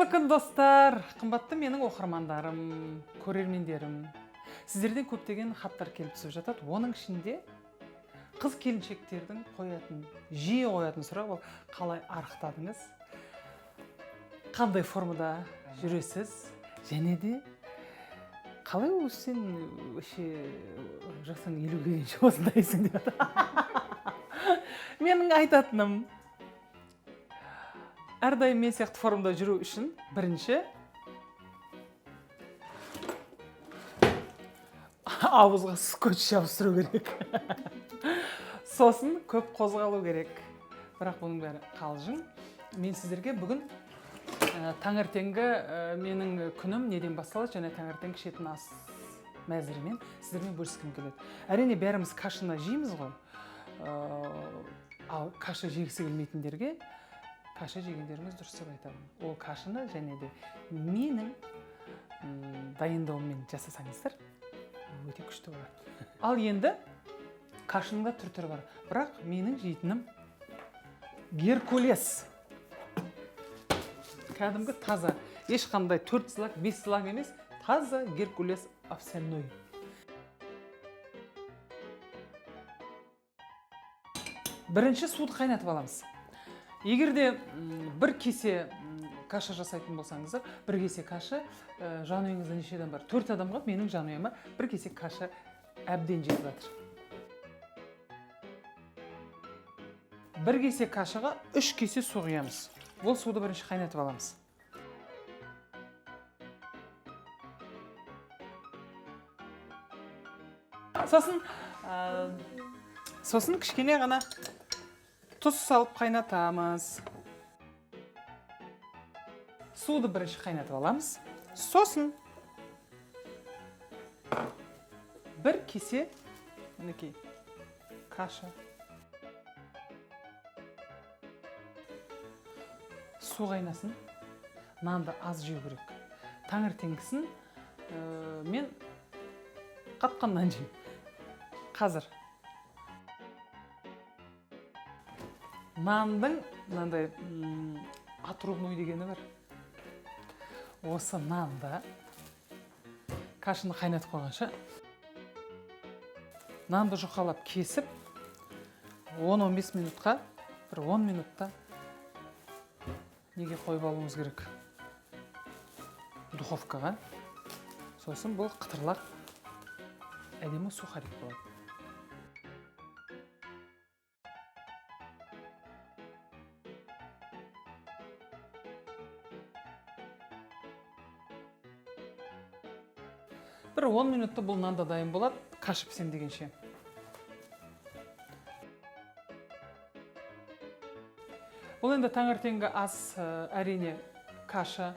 Жақсы күн достар, қымбатты менің оқырмандарым, көрермендерім. Сіздерден көптеген хаттар келіп түсіп жатады. Оның ішінде қыз келіншектердің жиі қоятын сұрақ ол қалай арықтадыңыз? Қандай формада жүресіз? Және де қалай сен жасың 50-ге келгенше осындайсың деп. Менің айтатыным, әрдайым мен сияқты формада жүру үшін бірінші ауызға скотч жабыстыру керек. Сосын көп қозғалу керек. Бірақ бұның бәрі қалжың. Мен сіздерге бүгін таңертеңгі менің күнім неден басталады және таңертең ішетін ас мәзірімен сіздермен бөліскім келеді. Әрине бәріміз кашаны жейміз ғой. Ал каша жегісі келмейтіндерге каша жегендеріңіз дұрыс деп айтамын. Ол кашаны және де менің дайындауыммен жасасаңыздар өте күшті болады. Ал енді кашаның да түр-түрі бар. Бірақ менің жейтінім Геркулес. Кәдімгі таза, ешқандай 4 слаг, 5 слаг емес, таза Геркулес овсяной. Бірінші суды қайнатып аламыз. Егер де бір кесе каша жасайтын болсаңыздар, бір кесе каша жануыңызда неше адам бар? 4 адамға менің жануыма бір кесе каша әбден жетіп жатыр. Бір кесе кашаға 3 кесе су құямыз. Ол суды бірінші қайнатып аламыз. Сосын кішкене ғана тұз салып қайнатамыз. Суды бірінші қайнатып аламыз. Сосын бір кесе каша. Су қайнасын. Нанды аз жеу керек. Таңертеңгісін мен қатқан нан жеймін. Қазір нандың мынандай отрубной дегені бар. Осы нанда кашаны қайнатып қойғанша нанды жұқалап кесіп 10-15 минутқа, бір 10 минутта неге қойып алуымыз керек? Духовкаға. Сосын бұл қытырлақ әдемі сухарик болады. Бір 10 минутта бұл нанда дайын болады, каша пісем дегенше. Бұл енді таңертеңгі ас, әрине каша,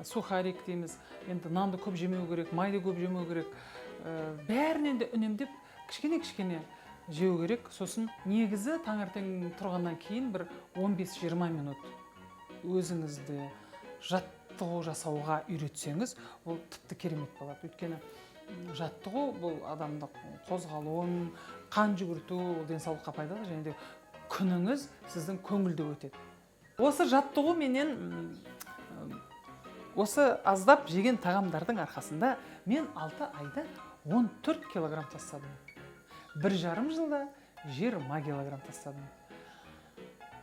сухарик дейміз. Енді нанды көп жемеу керек, майды көп жемеу керек. Бәрінен де үнемдеп кішкене жеу керек. Сосын негізі таңертең тұрғаннан кейін бір 15-20 минут өзіңізді жаттығу жасауға үйретсеңіз, ол тіпті керемет болады. Өйткені жаттығу бұл адамды қозғалуын, қан жүгірту, денсаулыққа пайдалы және де күніңіз сіздің көңілді өтеді. Осы жаттығу менен осы аздап жеген тағамдардың арқасында мен 6 айда 14 килограмм тастадым. 1,5 жылда 20 килограмм тастадым.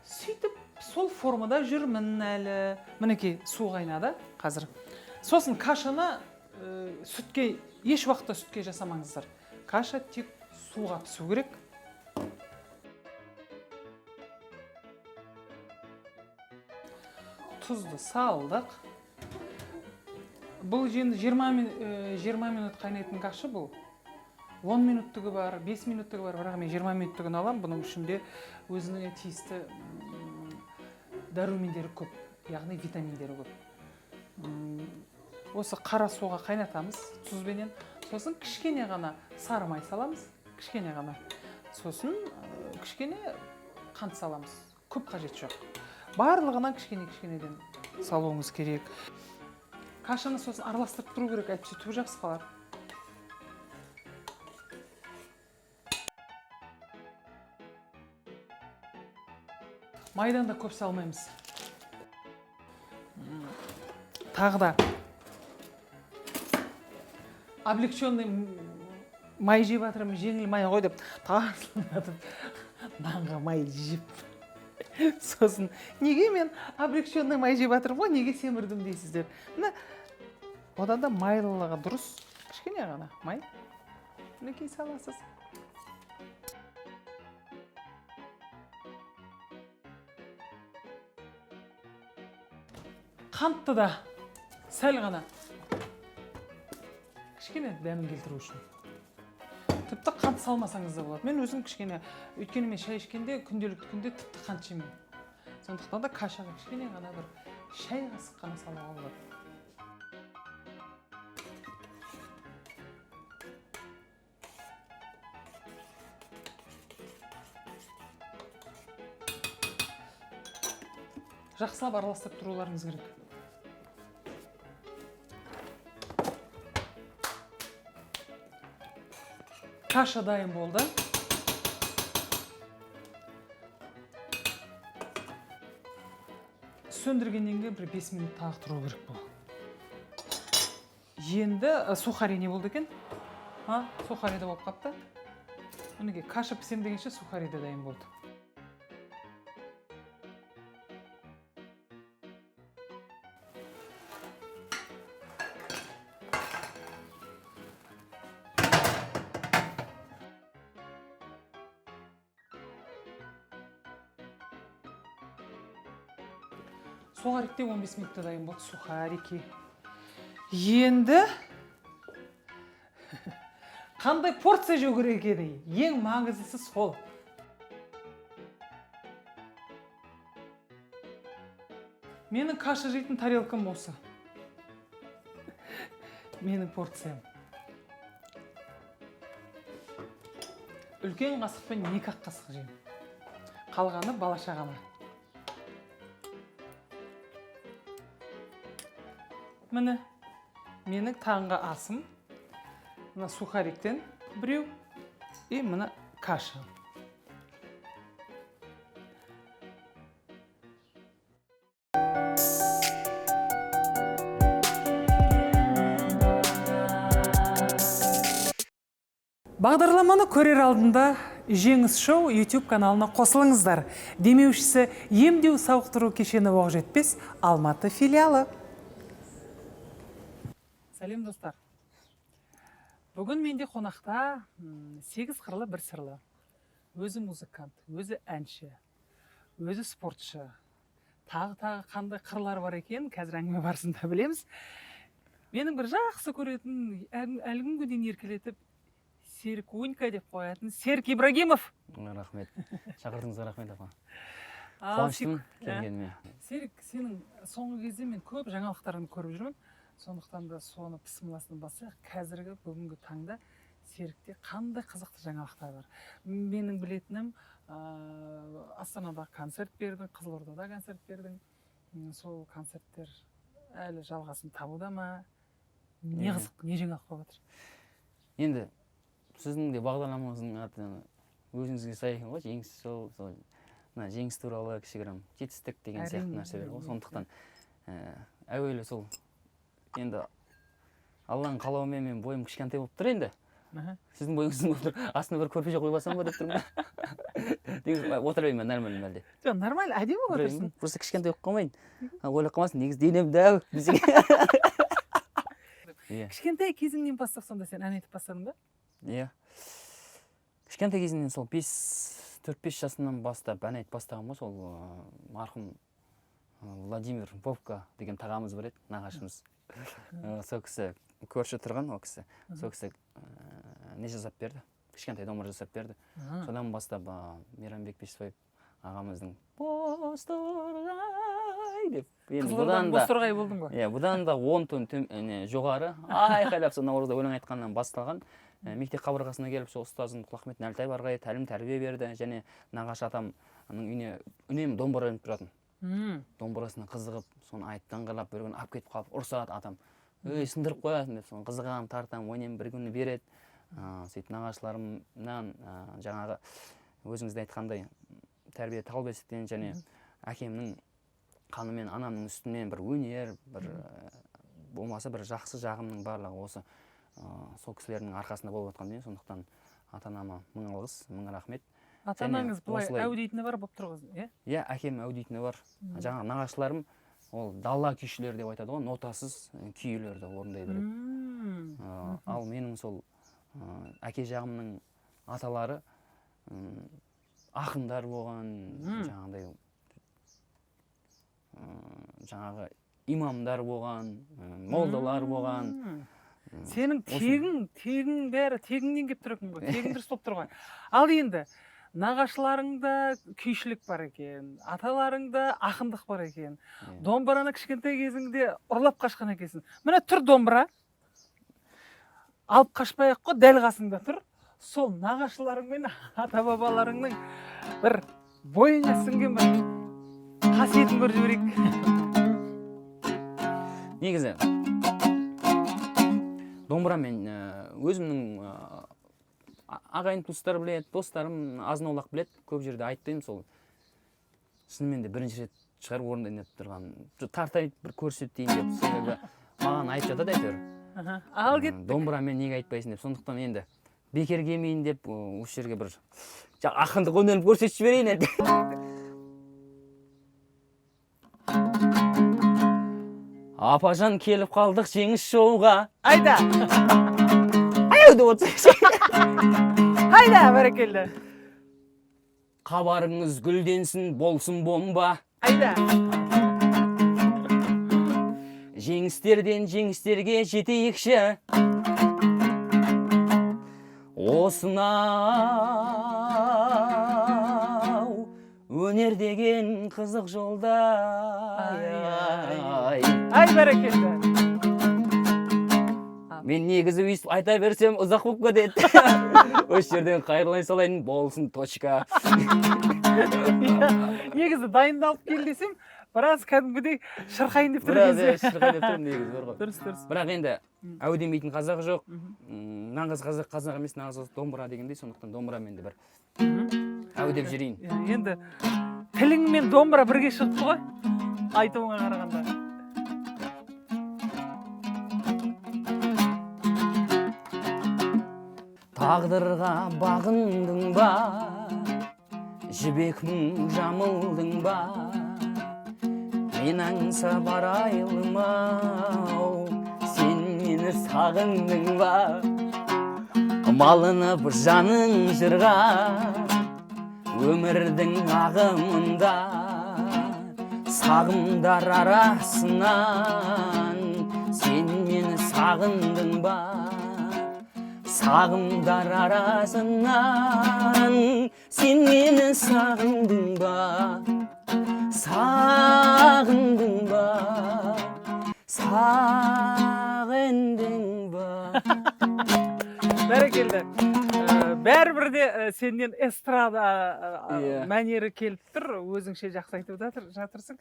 Сөйтіп сол формада жүрмін әлі. Мінекей су қайнады қазір. Сосын кашаны еш уақытта сүтке жасамаңыздар. Каша тек суға пісу керек. Тұзды салдық. Бұл енді 20 минут қайнайтын каша бұл. 10 минуттығы бар, 5 минуттығы бар, бірақ мен 20 минуттығын алам. Бұның ішінде өзіне тиісті дәрумендері көп, яғни витаминдері көп. Осы қара суға қайнатамыз тұзбенен. Сосын кішкене ғана сары май саламыз, кішкене ғана. Сосын кішкене қант саламыз. Көп қажет жоқ. Барлығынан кішкенеден салуыңыз керек. Кашаны сосын араластырып тұру керек, әйтпесе түбі жақсы қалар. Майдан да көп салмаймыз. тағы да облегченный май жеп жатырмын, жеңіл май ғой деп тарсылдатып нанға май жеп. Сосын неге мен облегченный май жеп жатырмын ғой, неге семірдім дейсіздер. Мына одан да майлылығы дұрыс, кішкене ғана май. Мінекей саласыз. Қантты да сәл ғана кішкене дәмін келтіру үшін. Тіпті қант салмасаңыз да болады. Мен өзім кішкене, өйткені мен шай ішкенде күнделікті күнде тіпті қант жемеймін. Сондықтан да кашаға кішкене ғана бір шай қасық қана салуға болады. Жақсылап араластырып тұруларыңыз керек. Каша дайын болды. Сөндіргеннен кейін бір 5 минут тағы тұру керек бұл. Енді сухари не болды екен? Сухари да болып қапты. Мінекей каша пісем дегенше сухари да дайын болды. Сухарик те 15 минутта дайын болды, сухарики. Енді қандай порция жеу керек еді? Ең маңыздысы сол. Менің каша жейтін тарелкам осы. Менің порциям. Үлкен қасықпен 2 қасық жеймін. Қалғаны бала-шағама. Міне, менің таңғы асым, мына сухариктен біреу, мына каша. Бағдарламаны көрер алдында Жеңіс шоу YouTube каналына қосылыңыздар. Демеушісі емдеу сауықтыру кешені Оқжетпес, Алматы филиалы. Сәлем достар. Бүгін менде қонақта 8 қырлы бір сырлы. Өзі музыкант, өзі әнші, өзі спортшы. Тағы қандай қырлар бар екен, қазір әңгіме барысында білеміз. Менің бір жақсы көретін, әлі күнге дейін еркелетіп, Серік Унька деп қоятын Серік Ибрагимов. Рахмет. Шақырдыңызға рахмет апа. Қуаныштымын келгеніме. Серік, сенің соңғы кезде мен көп жаңалықтарын көріп жүрмін. Сондықтан да соны пысымласын бассақ, қазіргі бүгінгі таңда Серікте қандай қызықты жаңалықтар бар. Менің білетінім, Астанада концерт бердің, Қызылордада концерт бердің. Сол концерттер әлі жалғасын табуда ма? Не қызық, не жаңалық болып жатыр? Енді сіздің де бағдарламаңыздың аты өзіңізге сай екен ғой, жеңіс шоу, жеңіс туралы кішігірім жетістік деген сияқты нәрселер ғой. Сондықтан әуелі сол енді Алланың қалауымен мен бойым кішкентай болып тұр енді. Сіздің бойыңыздың болып тұр. Астына бір көрпеше қойып алсам ба деп тұрмын. Отырайын мен нормально әлде. Жоқ, нормально, әдемі отырсың. Просто кішкентай болып қалмайын. Ойлап қалмасын, негізі денем дәу. Кішкентай кезіңнен бастап сонда сен ән айтып бастадың ба? Иә. Кішкентай кезімнен сол 4-5 жасымнан бастап ән айтып бастаған ғой, сол марқұм Владимир Бовка деген тағамыз бар еді, нағашымыз. Сол кісі көрші тұрған, ол кісі. Сол кісі не жасап берді? Кішкентай домбыра жасап берді. Содан бастап Мейрамбек Бесбаев ағамыздың Бозторғай деп. Қызылорданың Бозторғай болдың ғой. Иә, бұдан да 10 тон жоғары айқайлап сол Наурызда өлең айтқаннан басталған. Мектеп қабырғасына келіп, сол ұстазым Құлахмет Нәлтай барға тәлім тәрбие берді, және нағашы атамның үйіне үнемі домбыра ойнап тұратын. Домбырасына қызығып, соны айттан қалап, бір күні алып кетіп қалып, ұрсады атам. Сындырып қоясың деп, соны қызығам, тартам, ойнаймын, бір күні береді. Сөйтіп нағашыларымнан жаңағы өзіңізде айтқандай тәрбие Тал бесіктен және әкемнің қанымен анамның үстінен бір өнер, бір болмаса бір жақсы жағымның барлығы осы сол кісілердің арқасында болып жатқан дүние. Сондықтан ата-анама мың алғыс, мың рахмет. Ата-анаңыз былай әу дейтіні бар болып тұр, иә? Иә, әкем әу дейтіні бар. Жаңағы нағашыларым ол дала күйшілер деп айтады ғой, нотасыз күйлерді орындай береді. Ал менің сол әке жағымның аталары ақындар болған, жаңағы имамдар болған, молдалар болған. Сенің тегің бәрі тегіңнен келіп тұр екен ғой, тегің дұрыс болып тұр ғой. Ал енді нағашыларыңда күйшілік бар екен, аталарыңда ақындық бар екен. Домбыраны кішкентай кезіңде ұрлап қашқан екенсің. Міне тұр домбыра. Алып қашпай-ақ қой, дәл қасыңда тұр. Сол нағашыларың мен ата-бабаларыңның бір бойыңа сіңген бір қасиетін көріп жіберейік. Негізі домбырамен өзімнің ағайын туыстар біледі, достарым азын-аулақ біледі, көп жерде айтпаймын, сол шынымен де бірінші рет шығарып орындайын деп тұрған, тартайын бір көрсетейін деп, себебі маған айтып жатады әйтеуір. Ал кеттік. Домбырамен неге айтпайсың деп, сондықтан енді бекер келмейін деп, осы жерге бір ақындық өнерімді көрсетіп жіберейін енді. Апажан келіп қалдық жеңіс шоуға. Айда! Аяуды отырсың. Айда, бәрекелді. Қабарыңыз гүлденсін, болсын бомба. Айда! Жеңістерден жеңістерге жетейікші. Осынау өнер деген қызық жолда. Ай, бәрекелді. Мен негізі өйстіп айта берсем ұзақ болып кетеді. Осы жерден қайырлай салайын, болсын точка. Негізі дайындалып кел десем, біраз кәдімгідей шырқайын деп тұр кезде. Шырқайын деп тұрмын негізі бар ғой. Дұрыс. Бірақ енді әу демейтін қазақ жоқ. Нағыз қазақ емес, нағыз домбыра дегендей, сондықтан домбырамен де бір әу деп жүрейін. Енді тілің мен домбыра бірге шығыпты ғой, айтуыңа қарағанда. Тағдырға бағындың ба, жібек мұң жамылдың ба, мен аңса барайлымау, сен мені сағындың ба, малынып жаның жырға, өмірдің ағымында, сағымдар арасынан, сен мені сағындың ба, сағымдар арасынан, сен мені сағындың ба, сағындың ба, сағындың ба. Бәрекелді. Бәрібір де сенен эстрада мәнері келіп тұр, өзіңше жақсы айтып жатырсың.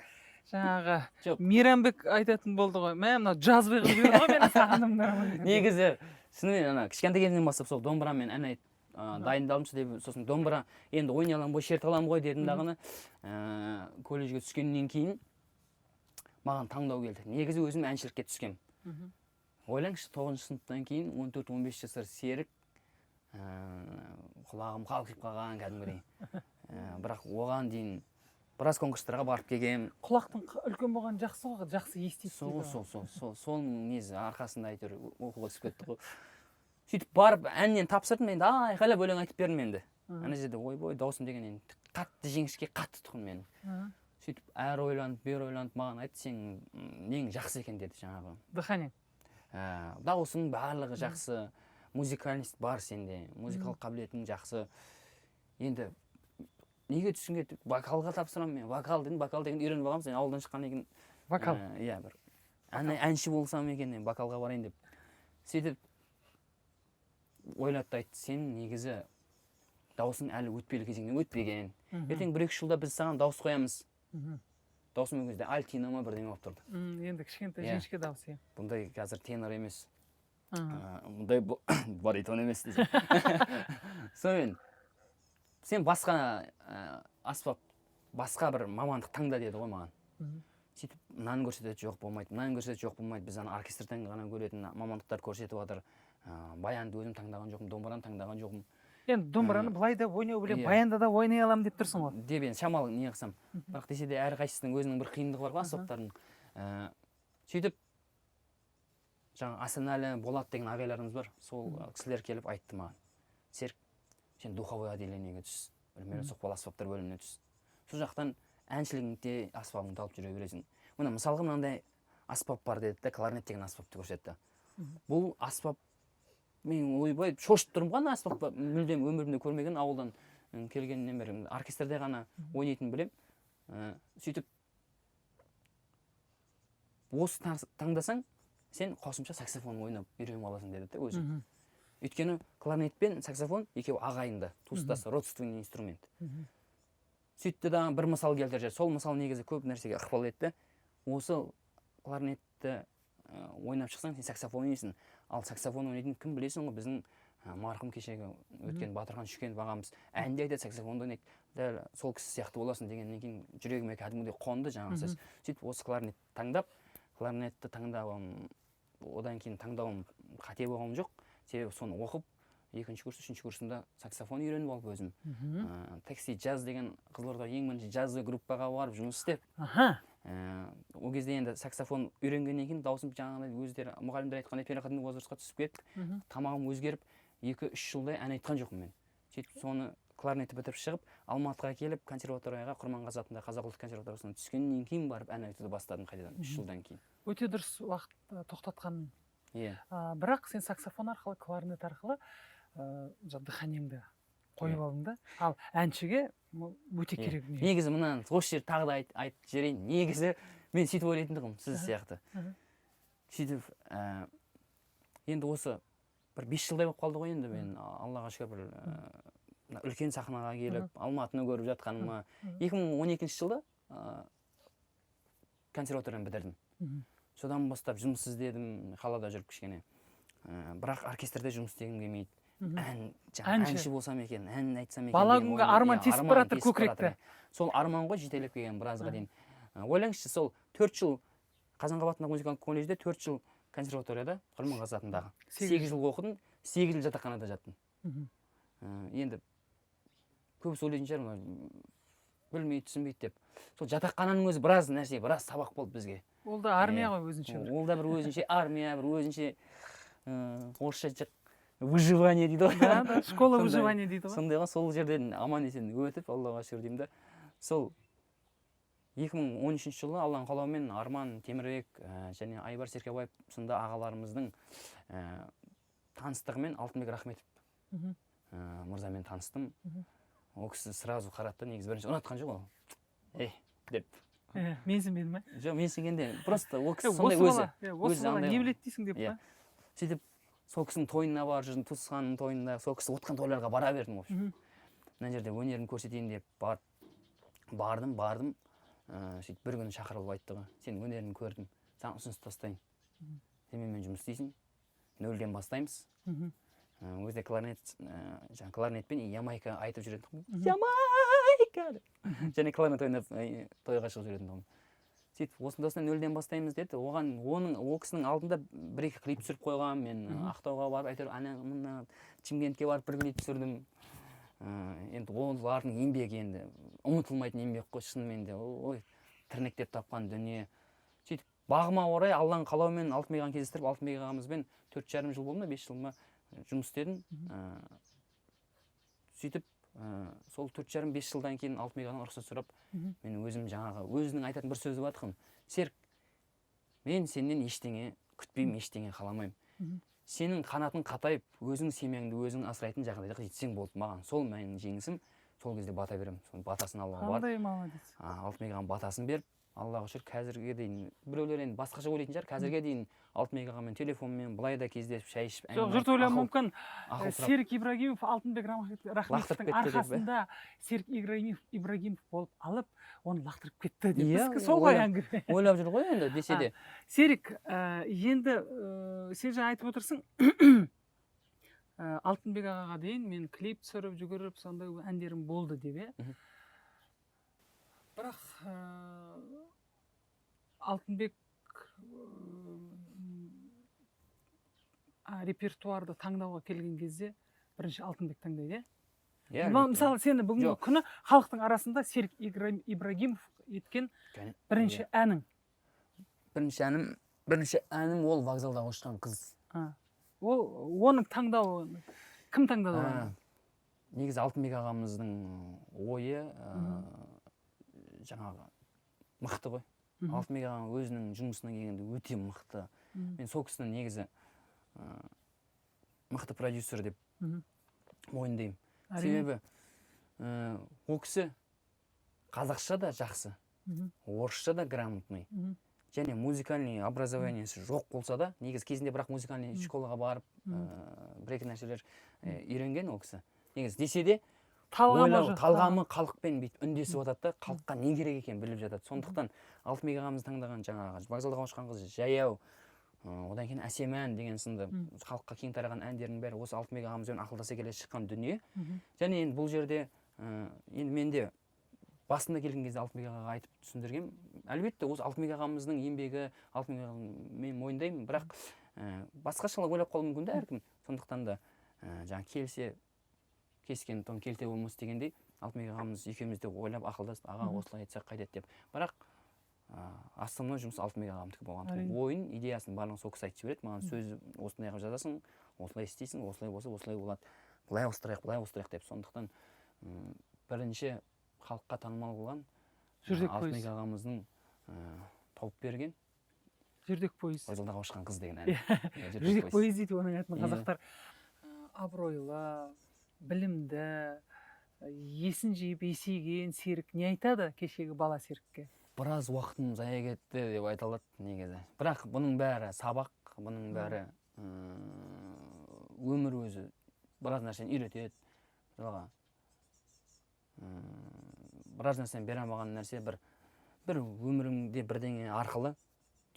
Жаңағы Мейрамбек айтатын болды ғой, мына жазбай қылып жүр ғой мені сағындымдар. Негізі шынымен кішкентай кезімнен бастап сол домбырамен ән айтып дайындалымшы деп, сосын домбыра енді ойнай аламын ғой, шерте аламын ғой дедім дағыны. Колледжге түскеннен кейін маған таңдау келді. Негізі өзім әншілікке түскем. Ойлаңызшы, 9-шы сыныптан кейін 14-15 жасар серік, құлағым қалқиып қалған кәдімгідей. Бірақ оған дейін біраз конкурстарға барып келгем. Құлақтың үлкен болған жақсы ғой, жақсы естиді. Сол несі арқасында әйтеуір оқуға түсіп кеттік қой. Сөйтіп барып әннен тапсырдым, енді айқайлап өлең айтып бердім енді. Ана жерде ойбой даусым деген енді қатты жеңіске қатты тұғын менің. Сөйтіп әр ойланып, бер ойланып маған айтты, сен нең жақсы екен деді жаңағы. Дыханың? Даусың барлығы жақсы, музыкальность бар сенде, музыкалық қабілетің жақсы. Енді неге түсінге вокалға тапсырамын мен? Вокал деген үйреніп алғам, сен ауылдан шыққаннан кейін. Вокал? Иә, бір әнші болсам екен, вокалға барайын деп. Сөйтіп ойлатты, айтты, сен негізі даусың әлі өтпелі кезеңнен өтпеген. Ертең 1-2 жылда біз саған дауыс қоямыз. Даусымен кезде альтино ма бірдеңе болып тұрды. Енді кішкентай жіңішке дауыс. Бұндай қазір тенор емес. Бұндай баритон емес десем. Сонымен сен басқа аспап, басқа бір мамандық таңда деді ғой маған. сөйтіп мынаны көрсетеді жоқ болмайды, мынаны көрсетеді жоқ болмайды, біз ана оркестрден ғана көретін мамандықтар көрсетіп жатыр. Баянды өзім таңдаған жоқпын, домбыраны таңдаған жоқпын. Енді домбыраны былай да ойнау білем, Иә. баянда да ойнай аламын деп тұрсың ғой. Деп енді шамалы не қылсам. Бірақ десе де әрқайсысының өзінің бір қиындығы бар ғой аспаптардың. Сөйтіп жаңа Асанәлі, Болат деген ағайларымыз бар. Сол кісілер келіп айтты маған: "Серік, сен духовой отделениеге түс. Бір соқпалы аспаптар бөліміне түс. Сол жақтан әншілігіңде аспабыңды алып жүре бересің." Мына мысалға мынандай аспап бар деді, кларнет деген аспапты көрсетті. Бұл аспап мен ойбай шошып тұрмын ғана, аспапқа мүлдем өмірімде көрмеген, ауылдан келгеннен бері оркестрде ғана ойнайтын білем. Сөйтіп осы таңдасаң, сен қосымша саксофон ойнап үйреніп аласың деді де өзі. Өйткені кларнет пен саксофон екеуі ағайынды, туыстас, родственный инструмент. Сөйтті да бір мысал келтірді. Сол мысал негізі көп нәрсеге ықпал етті. Осы кларнетті ойнап шықсаң, сен саксофон ойнайсың. Ал саксофон ойнайтын кім білесің ғой, біздің марқұм кешегі өткен Батырхан Шүкенов ағамыз әнде айтады, саксофонды ойнайды. Дәл сол кісі сияқты боласың дегеннен кейін жүрегіме кәдімгідей қонды жаңағы сөз. Сөйтіп осы кларнетті таңдап, кларнетті таңдауым, одан кейін таңдауым қате болған жоқ. Себебі соны оқып, 2-ші курс, 3-ші курсында саксофон үйреніп алып өзім. Такси джаз деген Қызылорда ең бірінші джазды группаға барып жұмыс істеп. Ол кезде енді саксофон үйренгеннен кейін даусым жаңағыдай өздері мұғалімдер айтқандай переходной возрастқа түсіп кетіп, тамағым өзгеріп, 2-3 жылдай ән айтқан жоқпын мен. Сөйтіп соны кларнетті бітіріп шығып, Алматыға келіп, консерваторияға, Құрманғазы атындағы Қазақ ұлттық консерваториясына түскеннен кейін барып ән айтуды бастадым қайтадан 3 жылдан кейін. Өте дұрыс уақыт тоқтатқан. Иә. Бірақ сен саксофон арқылы, кларнет арқылы дыханиеңді қойып алдың да. Ал әншіге өте керек. Негізі мынаны осы жер тағы да айтып жіберейін. Негізі мен сөйтіп ойлайтындығым сіз сияқты. Сөйтіп енді осы бір 5 жылдай болып қалды ғой енді мен Аллаға шүкір бір үлкен сахнаға келіп, Алматыны көріп жатқаныма 2012 жылда консерваторияны бітірдім. Содан бастап жұмыс іздедім, қалада жүріп кішкене. Бірақ оркестрде жұмыс істегім келмейді. Әнші болсам екен, ән айтсам екен. Бала күнгі арман тесіп баратыр көкіректі. Сол арман ғой жетелеп келген біразға дейін. Ойлаңызшы, сол 4 жыл Қазанғап атындағы музыкалық колледжде, 4 жыл консерваторияда, Құрманғазы атындағы. 8 жыл оқыдым, 8 жыл жатақханада жаттым. Енді көбісі ойлайтын шығар, білмейді, түсінбейді деп. Сол жатақхананың өзі біраз нәрсе, біраз сабақ болды бізге. Ол да армия ғой өзінше. Ол да бір өзінше армия, бір өзінше орысша выживание дейді ғой. Да, школа выживания дейді ғой. Сондай ғой, сол жерден аман есен өтіп, Аллаға шүкір деймін да. Сол 2013 жылы Алланың қалауымен Арман Темірбек және Айбар Серкебаев сынды ағаларымыздың таныстығымен Алтынбек Рахметов мырзамен таныстым. Ол кісі сразу қаратты, негізі бірінші ұнатқан жоқ ол. Деп. Менсінбеді ме? Жоқ, менсінгенде просто ол кісі сондай өзі. Осы бала не біледі дейсің деп па? Сөйтіп сол кісінің тойына барып жүрдім, туысқанның тойында, сол кісі отқан тойларға бара бердім. Мына жерде өнерін көрсетейін деп бардым. Сөйтіп бір күні шақырып айтты ғой: "Сен өнерін көрдім, саған ұсыныс тастайын. Сен менімен жұмыс істейсің, 0-ден бастаймыз." Өзде кларнетпен Ямайка айтып жүретін. Ямайка! Және кларнет ойнап тойға шығып жүретін. Сөйтіп осындасынан 0-ден бастаймыз деді. Ол кісінің алдында 1-2 клип түсіріп қойған. Мен Ақтауға барып, әйтеуір Шымкентке барып бір клип түсірдім. Енді олардың еңбегі енді ұмытылмайтын еңбек қой, шынымен де. Ой, тірнектеп тапқан дүние. Сөйтіп бағыма орай Алланың қалауымен Алтынбек ағаны кездестіріп, Алтынбек ағамызбен 4,5 жыл болды ма, 5 жыл ма жұмыс істедім. Сөйтіп сол 4,5-5 жылдан кейін Алтынбек ағадан рұқсат сұрап, мен өзім жаңағы өзінің айтатын бір сөзі бар тұғын: "Серік, мен сенен ештеңе күтпеймін, ештеңе қаламаймын. Сенің қанатың қатайып, өзің семьяңды өзің асырайтын жағдайға жетсең болды маған. Сол менің жеңісім." Сол кезде бата беремін. Соның батасын Аллаға бар. Қандай молодец. Алтынбек ағам батасын беріп, Аллаға шүкір қазірге дейін, біреулер енді басқаша ойлайтын шығар, қазірге дейін Алтынбек ағамен телефонмен былай да кездесіп, шай ішіп, жоқ, жұрт ойлауы мүмкін, Серік Ибрагимов Алтынбек Рахметовтың арқасында Серік Ибрагимов болып алып, оны лақтырып кетті деп. Сол ғой әңгіме. Ойлап жүр ғой енді десе де. Серік, енді сен жаңа айтып отырсың, Алтынбек ағаға дейін мен клип түсіріп, жүгіріп, сондай әндерім болды деп, е? Бірақ Алтынбек репертуарды таңдауға келген кезде бірінші Алтынбек таңдайды, иә? Мысалы, сені бүгінгі күні халықтың арасында Серік Ибрагимов еткен бірінші әнің. Бірінші әнім ол вокзалда ұшқан қыз. Оның таңдауы кім таңдады? Негізі Алтынбек ағамыздың ойы жаңағы мықты ғой. Алтынбек ағам өзінің жұмысына келгенде өте мықты. Мен сол кісінің негізі мықты продюсер деп мойындаймын. Себебі ол кісі қазақша да жақсы, орысша да грамотный, және музыкальный образованиесі жоқ болса да, негізі кезінде бірақ музыкальный школаға барып бір-екі нәрселер үйренген ол кісі. Негізі десе де талғамы халықпен бүйтіп үндесіп жатады да, халыққа не керек екенін біліп жатады. Сондықтан Алтынбек ағамыз таңдаған жаңағы вокзалда ұшқан қыз, жаяу, одан кейін әсем ән деген сынды халыққа кең тараған әндердің бәрі осы Алтынбек ағамызбен ақылдаса келе шыққан дүние. Және енді бұл жерде енді менде басында келген кезде Алтынбек ағаға айтып түсіндіргем. Әлбетте осы Алтынбек ағамыздың еңбегі, Алтынбек ағамды мен мойындаймын, бірақ басқашалай ойлап қалуы мүмкін де әркім. Сондықтан да жаңа кескен тон келте болмас дегендей, Алтынбек ағамыз екеуміз де ойлап ақылдасып, аға осылай айтсақ қайтеді деп. Бірақ основной жұмыс Алтынбек ағамдікі болған. Ойын, идеясын барлығын сол кісі айтып жібереді. Маған сөз осындай қылып жазасың, осылай істейсің, осылай болса осылай болады. Былай ауыстырайық деп. Сондықтан бірінші халыққа танымал болған Алтынбек ағамыздың тауып берген Жүрдек пойыз. Вокзалда ұшқан қыз деген ән. Жүрдек пойыз дейді оның атын қазақтар. Абыройлы, білімді, есін жиып есейген Серік не айтады кешегі бала Серікке? Біраз уақытым зая кетті деп айта алады негізі. Бірақ бұның бәрі сабақ, бұның бәрі өмір өзі біраз нәрсені үйретеді. Біраз нәрсені бере алмаған нәрсе бір өміріңде бірдеңе арқылы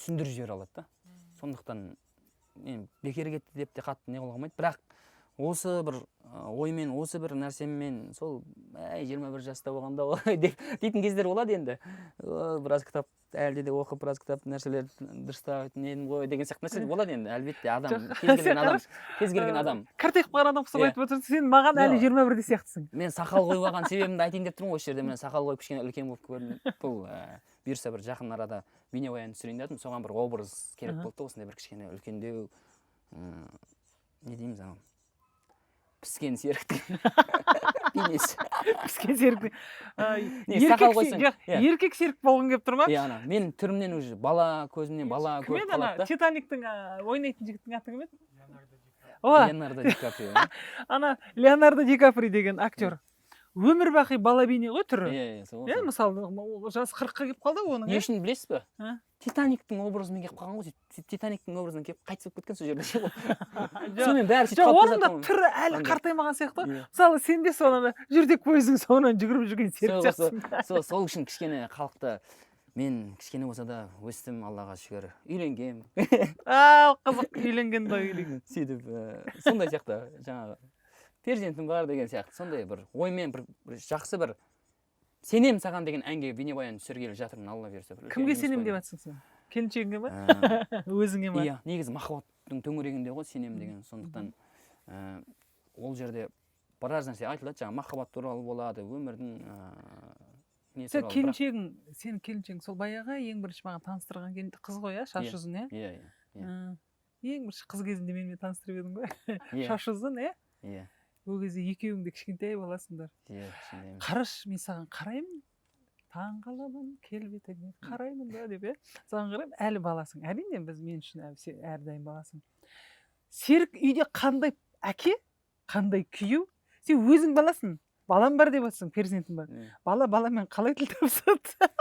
түсіндіріп жібере алады да. Сондықтан мен бекер кетті деп те қатты не қылға алмайды. Бірақ осы бір оймен, осы бір нәрсемен сол 21 жаста болғанда дейтін кездер болады енді. Біраз кітап әлде де оқып, біраз кітап нәрселер дұрыстап недім ғой деген сияқты нәрсе болады енді. Әлбетте адам, кез келген адам. Картайып қалған адам құсап айтып отырсың, сен маған әлі 21-де сияқтысың. Мен сақал қойып алған себебімді айтайын деп тұрмын ғой осы жерде. Мен сақал қойып кішкене үлкен болып көрінеді. Бұл бұйырса бір жақын арада бейнебаян түсірейін дедім. Соған бір образ керек болды, осындай бір кішкене үлкендеу, не дейміз анау, піскен Серіктің бейнесі. Піскен Серіктің. Еркек Серік болғың келіп тұр ма? Ана мен түрімнен уже бала көзімнен бала көріп қалады да. Титаниктің ойнайтын жігіттің аты кім еді? Леонардо Ди Каприо. Ана Леонардо Ди Каприо деген актер. Өмір бақи бала бейне ғой түрі. Мысалы, жасы 40-қа келіп қалды оның. Не үшін білесіз бе? Титаниктің образымен келіп қалған ғой. Титаниктің образынан келіп қайтыс болып кеткен сол жерде. Сонымен бәрі сөйтіп қалып оның да түрі әлі қартаймаған сияқты. Мысалы, сен де соны жүрдек пойыздың соңынан жүгіріп жүрген Серік сияқтысың. Сол үшін кішкене халықты мен кішкене болса да өстім, Аллаға шүкір, үйленгем. Қызық, үйленген да үйленген. Сөйтіп, сондай сияқты жаңағы перзентім бар деген сияқты. Сондай бір оймен бір жақсы бір сенем саған деген әнге бейнебаян түсіргелі жатырмын, Алла берсе. Кімге сенем деп жатсың сен? Келіншегіңе ме? Өзіңе ме? Иә, негізі махаббаттың төңірегінде ғой сенем деген. Сондықтан ол жерде біраз нәрсе айтылады, жаңағы махаббат туралы болады, өмірдің сен келіншегің, сенің келіншегің сол баяғы ең бірінші маған таныстырған қыз ғой, шаш ұзын, иә? Ең бірінші қыз кезінде менімен таныстырып едің ғой? Шаш ұзын, иә? Ол кезде екеуің де кішкентай боласыңдар. Қараш, мен саған қараймын, таң қаламын, келбетіңе қараймын да деп, саған қараймын, әлі баласың. Әрине мен үшін әрдайым баласың. Серік үйде қандай әке, қандай күйеу, сен өзің баласың. Балам бар деп отырсың, перзентім бар. Баламен қалай тіл табысады?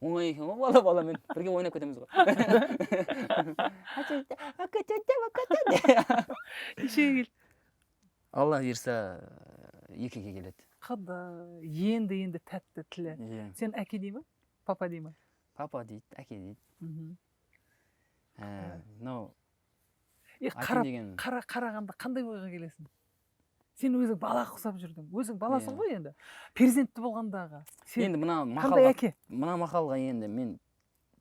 Оңай екен ғой, баламен бірге ойнап кетеміз ғой. Нешеге келді? Алла берсе екіге келеді. Құдай, енді тәтті тілі. Сен әке дей ма? Папа дей ма? Папа дейді, әке дейді. Қарағанда қандай ойға келесің? Сен өзің бала құсап жүрдің. Өзің баласың ғой енді. Перзентті болғандағы. Енді мына мақалға енді мен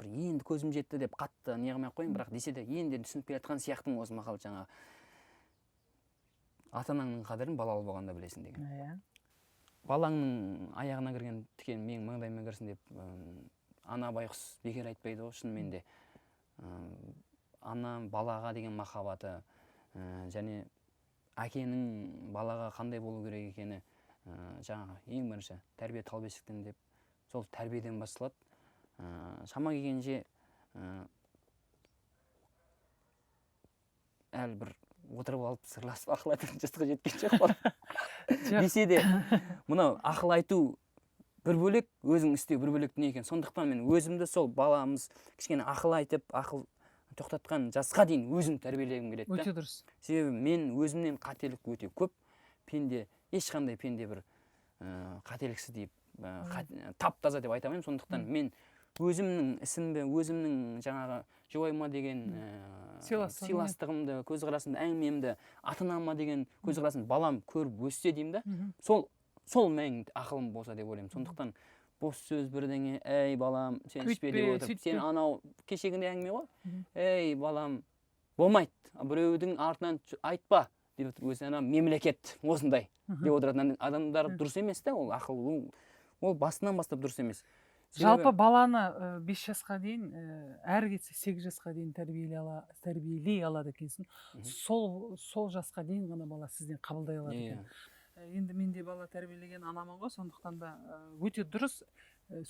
бір енді көзім жетті деп қатты не қылмай ақ қояйын, бірақ десе де енді түсініп келе жатқан сияқтымын осы мақал жаңағы ата анаңның қадірін балалы болғанда білесің деген. Иә. Балаңның аяғына кірген тікен менің маңдайыма кірсін деп ана байқұс бекер айтпайды ғой шынымен де. Ана балаға деген махаббаты және әкенің балаға қандай болу керек екені жаңағы ең бірінші тәрбие тал бесіктен деп сол тәрбиеден басталады. Шама келгенше әлі бір отырып алып сырласып ақыл айтатын жасқа жеткен жоқпын. Десе де мынау ақыл айту бір бөлек, өзің істеу бір бөлек дүние екен. Сондықтан мен өзімді сол баламыз кішкене ақыл айтып, ақыл тоқтатқан жасқа дейін өзім тәрбиелегім келеді. Өте дұрыс. Себебі мен өзімнен қателік өте көп. Пенде, ешқандай пенде бір қателіксіз deyip, тап-таза деп айта алмаймын. Сондықтан мен өзімнің ісімді, өзімнің жаңағы жұбайыма деген сыйластығымды, көзқарасымды, әңгімемді, ата-анама деген көзқарасын балам көріп өссе деймін да, сол менің ақылым болса деп ойлаймын. Сондықтан бос сөз бірдеңе, ей балам, сен ішпе деп отырып, сен анау кешегінде әңгіме ғой, ей балам, болмайды, біреудің артынан айтпа деп отырып, өзі ана мемлекет осындай деп отыратын адамдар дұрыс емес та, ол ақыл, ол басынан бастап дұрыс емес. Жалпы баланы 5 жасқа дейін, әрі кетсе 8 жасқа дейін тәрбиелей алады екенсің. Сол жасқа дейін ғана бала сізден қабылдай алады екен. Енді мен де бала тәрбиелеген анамын ғой, сондықтан да өте дұрыс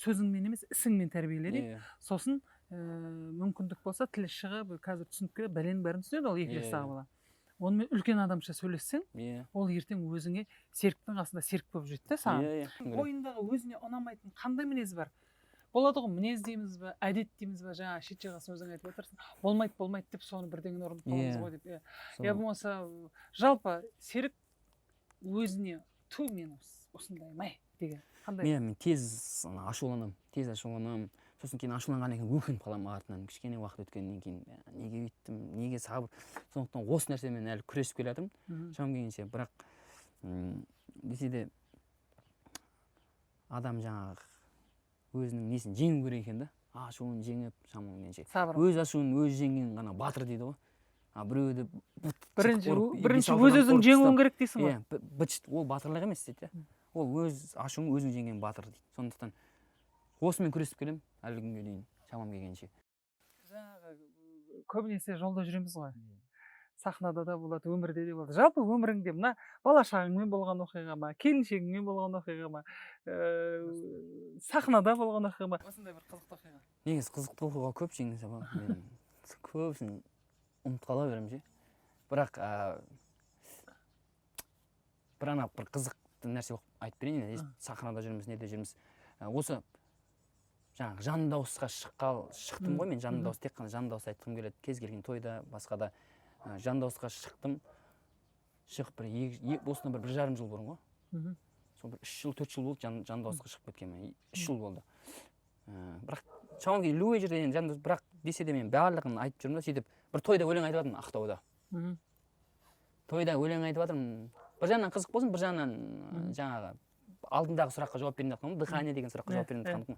сөзіңмен емес, ісіңмен тәрбиеле. Сосын мүмкіндік болса тілі шығып, қазір түсініп келе, бәленің бәрін түсінеді ол 2 жастағы бала. Онымен үлкен адамша сөйлессең, ол ертең өзіңе серіктің қасында серік болып жетті саған. Ойындағы өзіне ұнамайтын қандай мінез бар? Болады ғой, мінез дейміз бе, әдет дейміз бе, жаңа шет жағасын өзің айтып отырсың. Болмайды деп соны бірдеңені орындап қаламыз ғой деп. Я болмаса, жалпы серік өзіне мен осындаймай деген қандай? Мен тез ашуланамын. Сосын кейін ашуланғаннан кейін өкініп қаламын артынан. Кішкене уақыт өткеннен кейін неге үйттім, неге сабыр. Сондықтан осы нәрсемен әлі күресіп келе жатырмын. Шамам келгенше, бірақ десе де адам жаңағы өзінің несін жеңу керек екен да. Ашуын жеңіп, шамам келгенше. Өз ашуын өзі жеңген ғана батыр дейді ғой. Біреуді бірінші өз-өзің жеңуің керек дейсің ғой. Ол батырлық емес дейді. Ол өз ашуын өзің жеңген батыр дейді. Сондықтан осымен күресіп келем әлі күнге дейін, шамам келгенше. Жаңағы көбінесе жолда жүреміз ғой. Сахнада да болады, өмірде де болады. Жалпы өміріңде мына бала шағыңмен болған оқиға ма, келіншегіңмен болған оқиға ма, сахнада болған оқиға ма? Осындай бір қызықты оқиға. Негізі қызықты оқиға көп жеңіс апа. Мен көбісін ұмытып қала беремін ше. Бірақ бір қызықты нәрсе айтып берейін. Сахнада жүрміз, неде жүрміз. Осы жаңағы жан дауысқа шықтым ғой, мен жан дауыс, тек қана жан дауыс айтқым келеді. Кез келген тойда, басқада жан дауысқа шықтым. Шығып осыдан бір жарым жыл бұрын ғой. Сол бір 3 жыл, 4 жыл болды жан дауысқа шығып кеткеніме. 3 жыл болды. Бірақ шамам келгенше любой жерде жан дауыс, бірақ десе де мен барлығын айтып жүрмін да, сөйтіп бір тойда өлең айтып жатырмын Ақтауда. Тойда өлең айтып жатырмын. Bir жағынан қызық болсын, бір жағынан жаңағы алдындағы сұраққа жауап берейін деп қалдым. Дыхание деген сұраққа жауап берейін деп қалдым.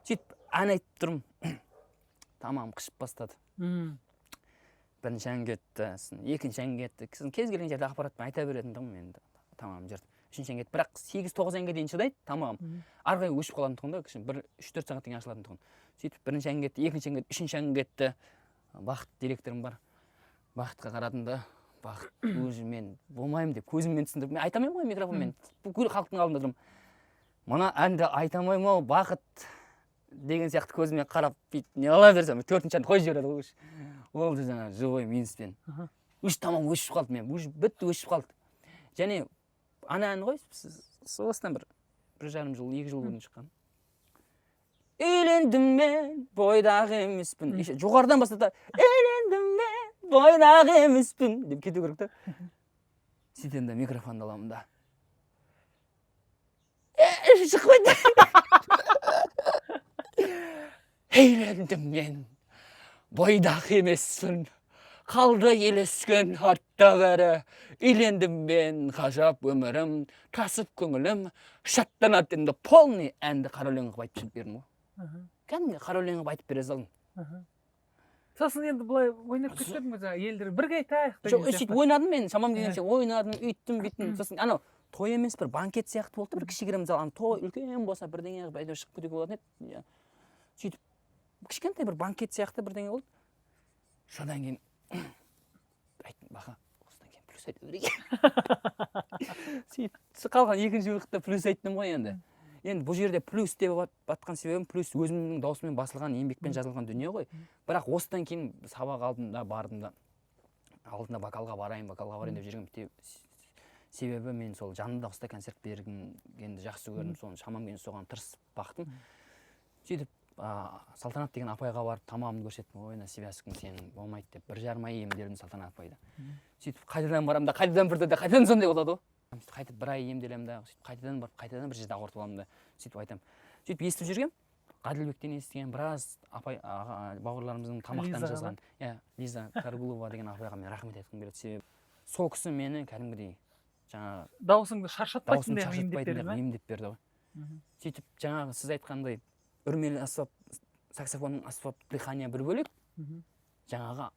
Сөйтіп ән айтып тұрмын. Тамам қышып бастады. Бірінші ән кетті, екінші ән кетті. Кез келген жерде ақпаратпен айта беретін тұғым енді. Тамам жүрді. Үшінші ән кетті. Бірақ 8-9 әнге дейін шыдайды, тамам. Ары қарай өшіп қалатын тұғын да, бір 3-4 сағаттан кейін ашылатын тұғын. Сөйтіп бірінші ән кетті, екінші ән кетті, үшінші ән кетті. Бақыт директорым бар. Бақытқа қарадым да, Бақыт өзі мен болмаймын деп көзіммен түсіндіріп, мен айта алмаймын ғой микрофонмен. Бүкіл халықтың алдында тұрмын. Мына әнді айта алмаймын ау, Бақыт деген сияқты көзіме қарап, не ала берсем, 4-ші әнді қойып жібереді ғой. Ол жаңа живой минуспен. Үш тамам өшіп қалды мен, бітті өшіп қалды. Және ана ән ғой, осыдан бір жарым жыл, 2 жыл бұрын шыққан. Үйлендім мен, бойдағы емеспін. Жоғарыдан бастата, үйлендім мен, бойдағы емеспін деп кету керек та. Сөйтем де микрофонды аламын да. Шықпайды. Үйлендім мен, бойдағы емеспін. Қалды елескен артта бәрі. Үйлендім мен, ғажап өмірім, тасып көңілім, шаттанады енді полный әнді қара өлең қылып айтып бердім ғой. кәдімгі қара өлең қылып айтып бере салдым. Сосын енді былай ойнап кетпедің бе жаңағы елдер бірге айтайық жоқ деген сөйтіп сияқты. ойнадым мен шамам келгенше ойнадым үйттім бүйттім. Сосын анау той емес бір банкет сияқты болды бір кішігірім мысалы ана той үлкен болса бірдеңе қылып әйтеуір шығып кетуге болатын еді. Сөйтіп кішкентай бір банкет сияқты бірдеңе болды. Содан кейін айттым бақа осыдан кейін плюс айта берейік. Сөйтіп қалған екінші уақытта плюс айттым ғой енді. Енді бұл жерде плюс деп батқан себебім плюс өзімнің даусыммен басылған еңбекпен жазылған дүние ғой. Бірақ осыдан кейін сабақ алдында бардым да алдында вокалға барайын деп жүргенмін. Себебі мен сол жанды дауыста концерт бергенді жақсы көрдім, соны шамам келгенше соған тырысып бақтым. Сөйтіп Салтанат деген апайға барып тамағымды көрсеттім. Ой, на связкаң сенің болмайды деп 1,5 ай емделдім Салтанат апайда. Сөйтіп қайтадан барамын да қайтадан бірде де қайтадан сондай болады ғой. Қайтып 1 ай емделемін да, сөйтіп қайтадан барып қайтадан бір жерде ауыртып аламын да, сөйтіп айтамын. Сөйтіп естіп жүргем, Ғаділбектен естіген біраз апай бауырларымыздың тамақтан жазған, Лиза Каргулова деген апайға мен рахмет айтқым келеді. Себебі сол кісі мені кәдімгідей жаңағы Даусыңды шаршатпайтын деп емдеп берді ғой. Сөйтіп жаңағы сіз айтқандай үрмелі аспап, саксофонның аспап дыхания бір бөлек, жаңағы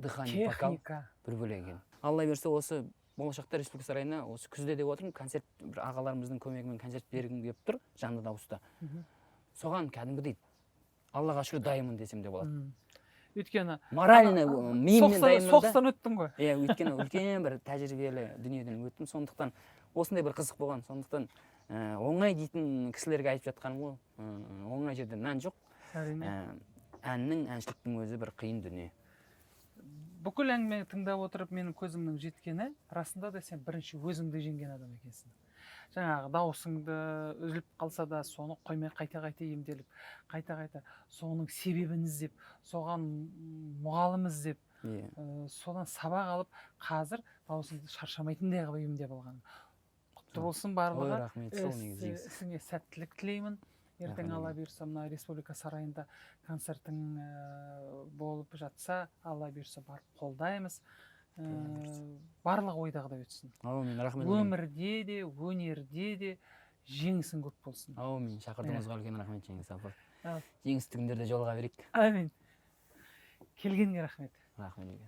дыхания вокал бір бөлек екен. Алла берсе осы болашақта Республика сарайына осы күзде деп отырмын, концерт бір ағаларымыздың көмегімен концерт бергім келіп тұр, жанды дауыста. Соған кәдімгідей Аллаға шүкір дайынмын десем де болады. Өйткені морально миыммен дайынмын да. Соғыстан өттің ғой. Иә, өйткені үлкен бір тәжірибелі дүниеден өттім. Сондықтан осындай бір қызық болған. Сондықтан оңай дейтін кісілерге айтып жатқаным ғой. Оңай жерде мән жоқ. Әннің, әншіліктің өзі бір қиын дүние. Бүкіл әңгімені тыңдап отырып менің көзімнің жеткені, расында да сен бірінші өзіңді жеңген адам екенсің. Жаңағы дауысыңды үзіліп қалса да соны қоймай қайта-қайта емделіп, қайта-қайта соның себебін іздеп, соған мұғалім іздеп, содан сабақ алып, қазір дауысыңды шаршамайтындай қылып емдеп алған. Құтты болсын барлығы. Ісіңе сәттілік тілеймін. Ертең алла бұйырса мына Республика сарайында концертің болып жатса, алла бұйырса барып қолдаймыз. Барлығы ойдағыдай өтсін. Аумин, рахмет. Өмірде де, өнерде де жеңісің көп болсын. Аумин, шақырдыңызға үлкен рахмет Жеңіс апа. Жеңісті күндерде жолға берейік. Амин. Келгенге рахмет. Рахмет.